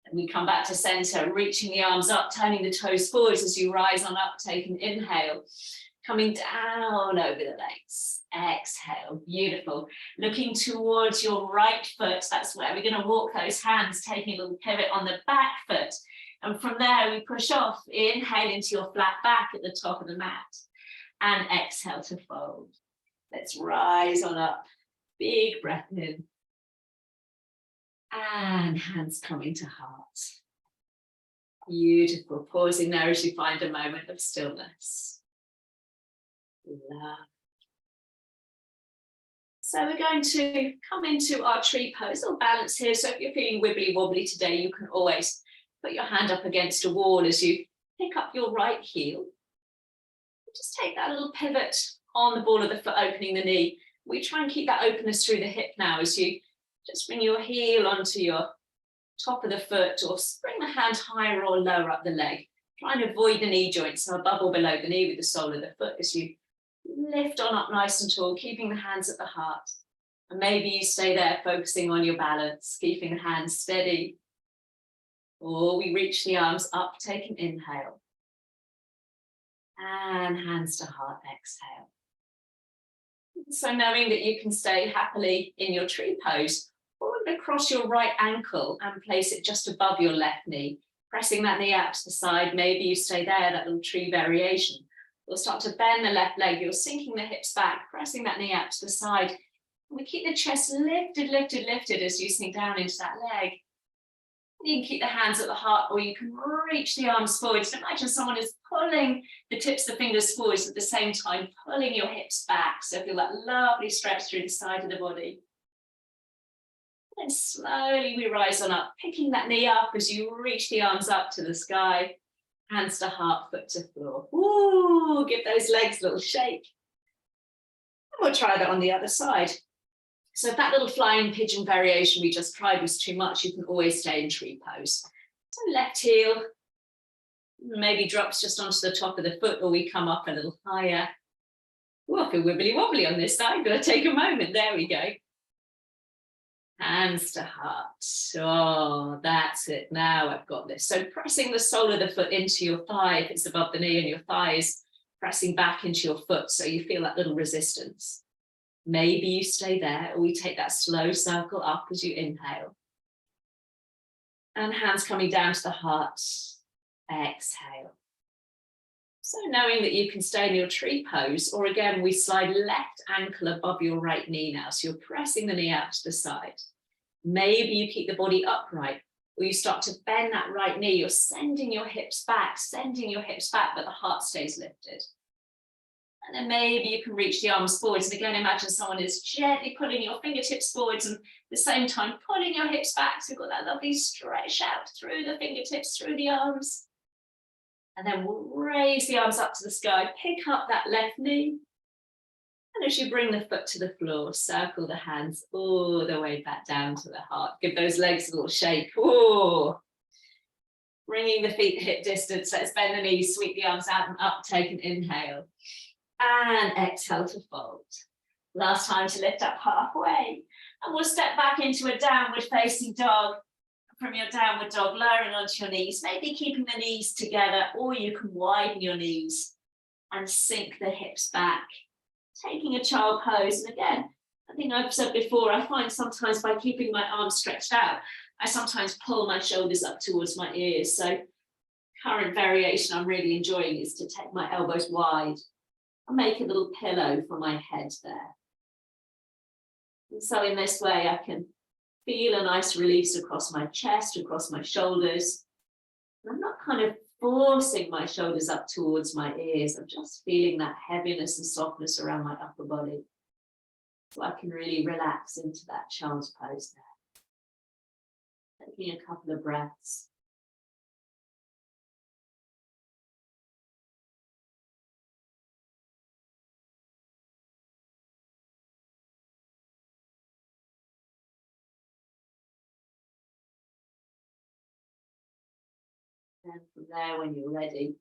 And we come back to center, reaching the arms up, turning the toes forwards as you rise on up, take an inhale. Coming down over the legs. Exhale, beautiful. Looking towards your right foot. That's where we're going to walk those hands, taking a little pivot on the back foot. And from there, we push off. Inhale into your flat back at the top of the mat. And exhale to fold. Let's rise on up. Big breath in. And hands coming to heart. Beautiful. Pausing there as you find a moment of stillness. Love. So we're going to come into our tree pose or balance here. So if you're feeling wibbly wobbly today, you can always put your hand up against a wall as you pick up your right heel. Just take that little pivot on the ball of the foot, opening the knee. We try and keep that openness through the hip now as you just bring your heel onto your top of the foot or bring the hand higher or lower up the leg. Try and avoid the knee joint, so above or below the knee with the sole of the foot as you lift on up nice and tall, keeping the hands at the heart. And maybe you stay there focusing on your balance, keeping the hands steady. Or we reach the arms up, take an inhale. And hands to heart, exhale. So knowing that you can stay happily in your tree pose, or across your right ankle and place it just above your left knee, pressing that knee out to the side. Maybe you stay there, that little tree variation. You'll start to bend the left leg. You're sinking the hips back, pressing that knee out to the side. And we keep the chest lifted, lifted, lifted as you sink down into that leg. You can keep the hands at the heart, or you can reach the arms forwards. Imagine someone is pulling the tips of the fingers forwards at the same time, pulling your hips back. So feel that lovely stretch through the side of the body. And then slowly we rise on up, picking that knee up as you reach the arms up to the sky. Hands to heart, foot to floor. Ooh, give those legs a little shake. And we'll try that on the other side. So if that little flying pigeon variation we just tried was too much, you can always stay in tree pose. So left heel maybe drops just onto the top of the foot, or we come up a little higher. Ooh, I feel wibbly wobbly on this side. Gonna take a moment. There we go. Hands to heart. Oh, that's it. Now I've got this. So pressing the sole of the foot into your thigh, if it's above the knee, and your thigh is pressing back into your foot, so you feel that little resistance. Maybe you stay there, or we take that slow circle up as you inhale. And hands coming down to the heart. Exhale. So knowing that you can stay in your tree pose, or again, we slide left ankle above your right knee now. So you're pressing the knee out to the side. Maybe you keep the body upright, or you start to bend that right knee. You're sending your hips back, but the heart stays lifted. And then maybe you can reach the arms forwards. And again, imagine someone is gently pulling your fingertips forwards and at the same time pulling your hips back. So you've got that lovely stretch out through the fingertips, through the arms. And then we'll raise the arms up to the sky, pick up that left knee. And as you bring the foot to the floor, circle the hands all the way back down to the heart. Give those legs a little shake. Ooh. Bringing the feet hip distance. Let's bend the knees, sweep the arms out and up. Take an inhale. And exhale to fold. Last time to lift up halfway. And we'll step back into a downward facing dog. From your downward dog, lowering onto your knees, maybe keeping the knees together, or you can widen your knees and sink the hips back. Taking a child pose. And again, I think I've said before, I find sometimes by keeping my arms stretched out, I sometimes pull my shoulders up towards my ears. So current variation I'm really enjoying is to take my elbows wide and make a little pillow for my head there. And so in this way, I can feel a nice release across my chest, across my shoulders. And I'm not kind of forcing my shoulders up towards my ears. I'm just feeling that heaviness and softness around my upper body. So I can really relax into that child's pose there. Taking a couple of breaths. And from there, when you're ready,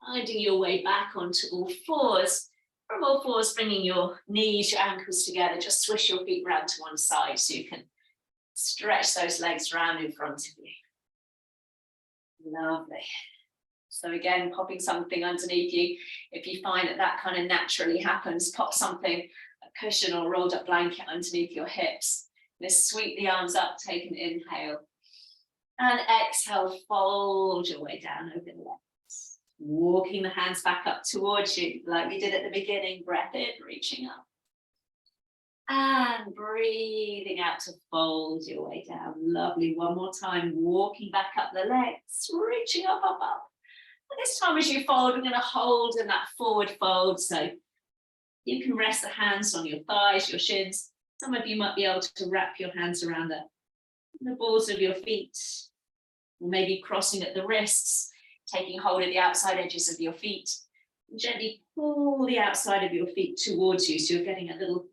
finding your way back onto all fours. From all fours, bringing your knees, your ankles together, just swish your feet round to one side so you can stretch those legs round in front of you. Lovely. So again, popping something underneath you. If you find that that kind of naturally happens, pop something, a cushion or a rolled up blanket underneath your hips. Just sweep the arms up, take an inhale. And exhale, fold your way down over the legs. Walking the hands back up towards you, like we did at the beginning. Breath in, reaching up. And breathing out to fold your way down. Lovely. One more time, walking back up the legs, reaching up, up, up. And this time as you fold, we're going to hold in that forward fold. So you can rest the hands on your thighs, your shins. Some of you might be able to wrap your hands around the balls of your feet, or maybe crossing at the wrists, taking hold of the outside edges of your feet. And gently pull the outside of your feet towards you, so you're getting a little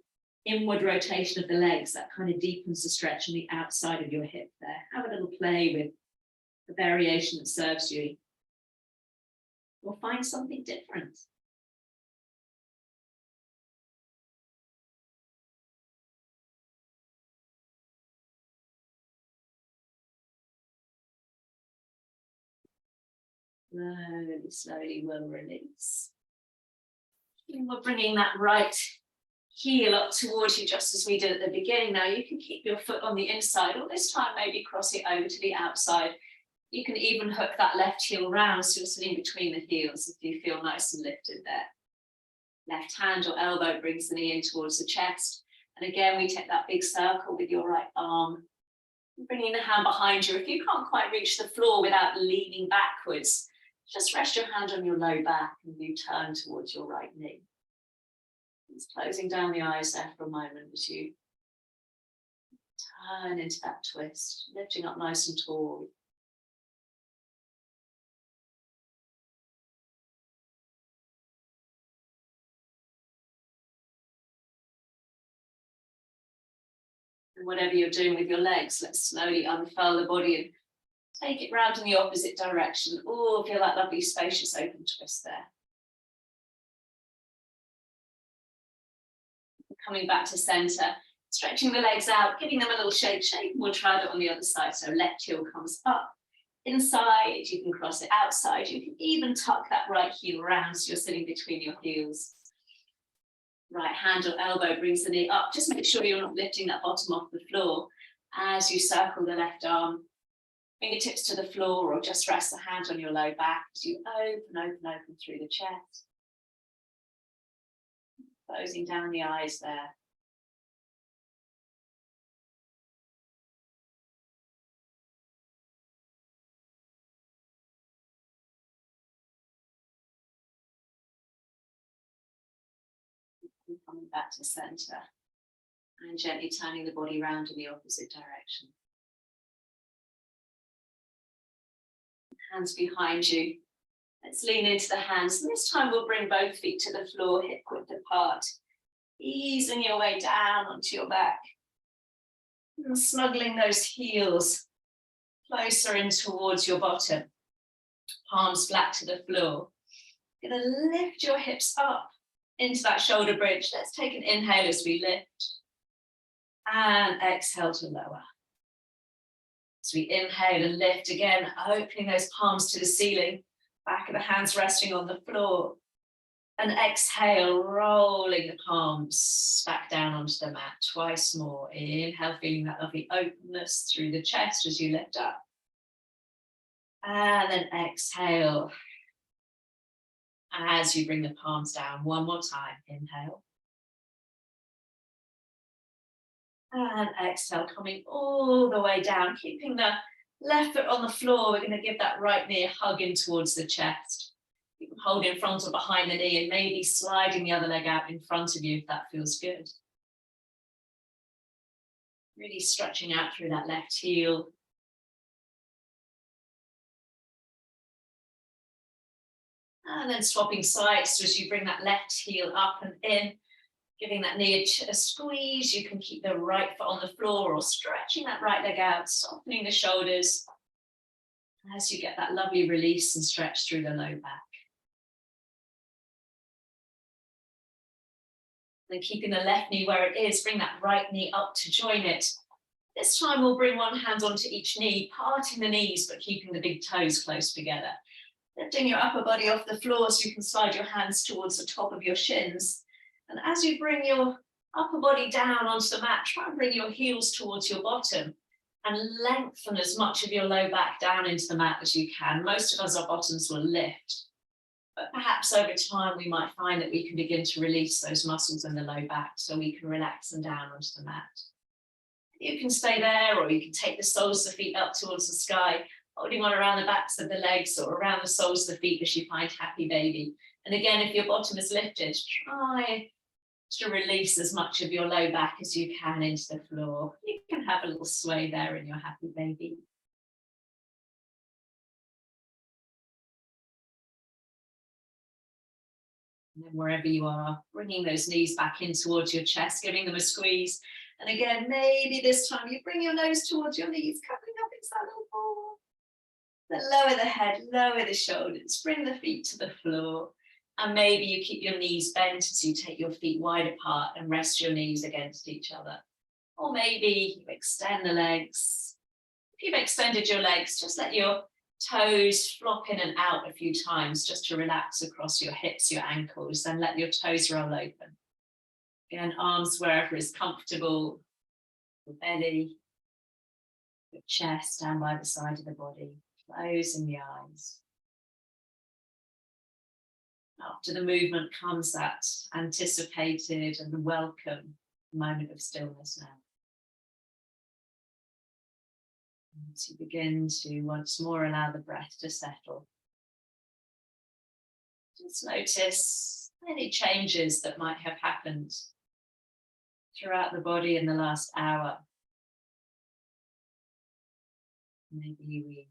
inward rotation of the legs that kind of deepens the stretch on the outside of your hip there. Have a little play with the variation that serves you, or find something different. Slowly, slowly we'll release. And we're bringing that right heel up towards you just as we did at the beginning. Now you can keep your foot on the inside, or this time maybe cross it over to the outside. You can even hook that left heel round so you're sitting between the heels if you feel nice and lifted there. Left hand or elbow brings the knee in towards the chest. And again, we take that big circle with your right arm, bringing the hand behind you. If you can't quite reach the floor without leaning backwards, just rest your hand on your low back and you turn towards your right knee. It's closing down the eyes there for a moment as you turn into that twist, lifting up nice and tall. And whatever you're doing with your legs, let's slowly unfurl the body and take it round in the opposite direction. Oh, feel that lovely spacious open twist there. Coming back to center, stretching the legs out, giving them a little shake. We'll try that on the other side. So left heel comes up, inside, you can cross it outside. You can even tuck that right heel around so you're sitting between your heels. Right hand or elbow brings the knee up. Just make sure you're not lifting that bottom off the floor as you circle the left arm. Fingertips to the floor, or just rest the hand on your low back as you open through the chest. Closing down the eyes there. And coming back to center and gently turning the body around in the opposite direction. Hands behind you. Let's lean into the hands. And this time we'll bring both feet to the floor, hip width apart. Easing your way down onto your back. And snuggling those heels closer in towards your bottom. Palms flat to the floor. You're going to lift your hips up into that shoulder bridge. Let's take an inhale as we lift. And exhale to lower. As we inhale and lift again, opening those palms to the ceiling. Back of the hands resting on the floor. And exhale, rolling the palms back down onto the mat. Twice more. Inhale, feeling that lovely openness through the chest as you lift up. And then exhale. As you bring the palms down, one more time. Inhale. And exhale, coming all the way down, keeping the left foot on the floor. We're going to give that right knee a hug in towards the chest. You can hold in front or behind the knee and maybe sliding the other leg out in front of you if that feels good. Really stretching out through that left heel. And then swapping sides so as you bring that left heel up and in, giving that knee a squeeze. You can keep the right foot on the floor or stretching that right leg out, softening the shoulders as you get that lovely release and stretch through the low back. Then keeping the left knee where it is, bring that right knee up to join it. This time we'll bring one hand onto each knee, parting the knees but keeping the big toes close together. Lifting your upper body off the floor so you can slide your hands towards the top of your shins. And as you bring your upper body down onto the mat, try and bring your heels towards your bottom and lengthen as much of your low back down into the mat as you can. Most of us, our bottoms will lift. But perhaps over time, we might find that we can begin to release those muscles in the low back so we can relax them down onto the mat. You can stay there, or you can take the soles of the feet up towards the sky, holding on around the backs of the legs or around the soles of the feet as you find happy baby. And again, if your bottom is lifted, try to release as much of your low back as you can into the floor. You can have a little sway there in your happy baby. And then wherever you are, bringing those knees back in towards your chest, giving them a squeeze. And again, maybe this time you bring your nose towards your knees, coming up into that little ball. Then lower the head, lower the shoulders, bring the feet to the floor. And maybe you keep your knees bent as you take your feet wide apart and rest your knees against each other. Or maybe you extend the legs. If you've extended your legs, just let your toes flop in and out a few times just to relax across your hips, your ankles, and let your toes roll open. Again, arms wherever is comfortable, your belly, your chest down by the side of the body, closing the eyes. After the movement comes that anticipated and welcome moment of stillness now. As you begin to once more allow the breath to settle. Just notice any changes that might have happened throughout the body in the last hour. Maybe we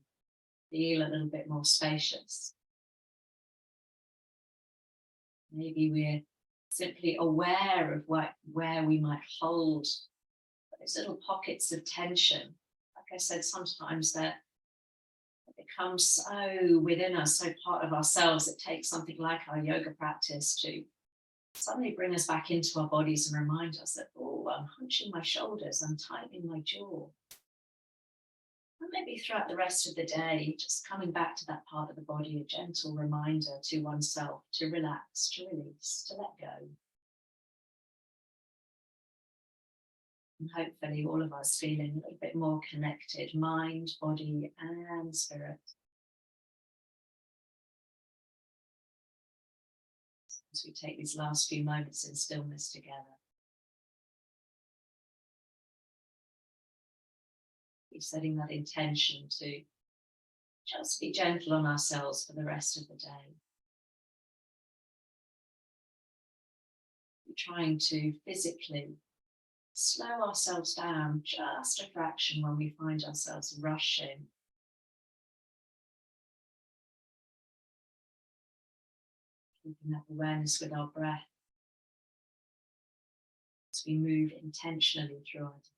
feel a little bit more spacious. Maybe we're simply aware of where we might hold those little pockets of tension. Like I said, sometimes that becomes so within us, so part of ourselves, it takes something like our yoga practice to suddenly bring us back into our bodies and remind us that, oh, I'm hunching my shoulders, I'm tightening my jaw. And maybe throughout the rest of the day, just coming back to that part of the body, a gentle reminder to oneself to relax, to release, to let go. And hopefully all of us feeling a little bit more connected, mind, body, and spirit. As we take these last few moments in stillness together. Be setting that intention to just be gentle on ourselves for the rest of the day. We're trying to physically slow ourselves down just a fraction when we find ourselves rushing. Keeping that awareness with our breath as we move intentionally through our day.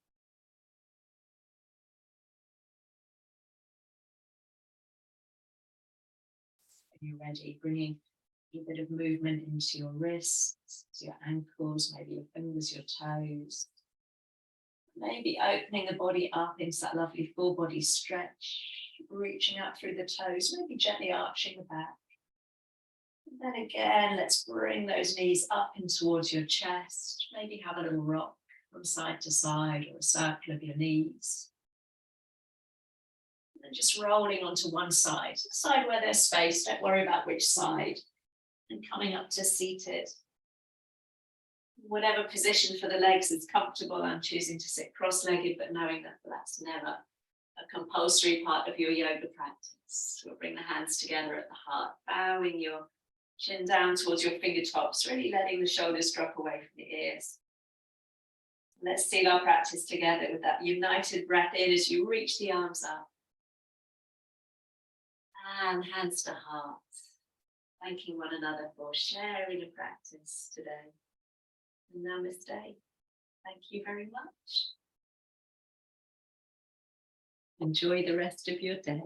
When you're ready, bringing a bit of movement into your wrists, your ankles, maybe your fingers, your toes. Maybe opening the body up into that lovely full body stretch, reaching out through the toes, maybe gently arching the back. And then again, let's bring those knees up in towards your chest. Maybe have a little rock from side to side or a circle of your knees. And then just rolling onto one side, the side where there's space, don't worry about which side. And coming up to seated. Whatever position for the legs is comfortable. I'm choosing to sit cross-legged, but knowing that that's never a compulsory part of your yoga practice. We'll bring the hands together at the heart, bowing your chin down towards your fingertips, really letting the shoulders drop away from the ears. Let's seal our practice together with that united breath in as you reach the arms up. And hands to heart, thanking one another for sharing a practice today. Namaste. Thank you very much. Enjoy the rest of your day.